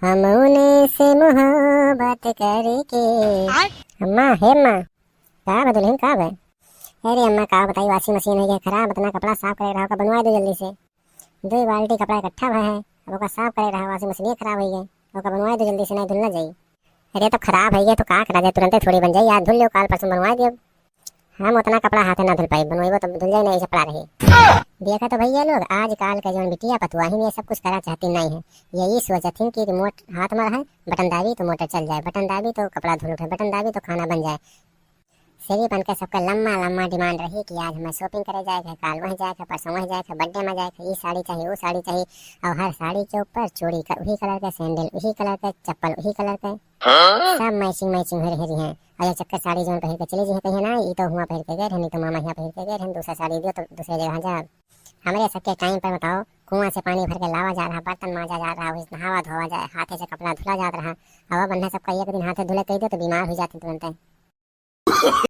हम उन्हें से मोहब्बत करके। अम्मा हे अम्मा, का बदल का है? अरे अम्मा का बताई, वाशिंग मशीन है क्या खराब, अपना कपड़ा साफ करे रहा, बनवा दो जल्दी से। 2 बाल्टी कपड़ा इकट्ठा हुआ है, अब ओका साफ करे रहा, वाशिंग मशीन खराब हो गई, ओका बनवा दो जल्दी से, नहीं धुलना जाई। अरे तो खराब है तो का करा जाए, तुरंत थोड़ी बन जाए, आज धुल लो, काल परसों बनवा दियो। हम उतना कपड़ा हाथ ना धुल पाई, बनवाइबो तो धुल जाए, नहीं चपड़ा रही। देखा तो भैया लोग आजकल का जो बिटिया पतुआ ही ये सब कुछ करा चाहती नहीं है। यही सोचती कि रिमोट हाथ में है, बटन दाबी तो मोटर चल जाए, बटन दाबी तो कपड़ा धुल उठे, बटन दाबी तो खाना बन जाए। सही बन के सबका लम्बा लम्बा डिमांड रही कि आज हमें शॉपिंग करे जाएगा, काल वहीं जाएगा, परसों वहीं जाएगा, बर्थडे में जाएगा, ये साड़ी चाहिए वो साड़ी चाहिए, और हर साड़ी के ऊपर चूड़ी का वही कलर का, सैंडल वही कलर का, चप्पल वही कलर का, सब मैचिंग मैचिंग हो रही है। और चक्कर साड़ी जो पहन के चली जी कहीं ना, ये तो हुआ पहन के गए, नहीं तो मामा यहाँ पहन के गए, दूसरा साड़ी दियो तो दूसरे जगह जा। हमारे सबके टाइम पर बताओ, कुआं से पानी भर के लावा जा रहा, बर्तन माजा जा रहा, नहावा धोवा जाए, हाथे से कपड़ा धुला जा रहा, हवा बन्ना सबका एक दिन हाथे धुले कही दो तो बीमार हो जाते तुरंत।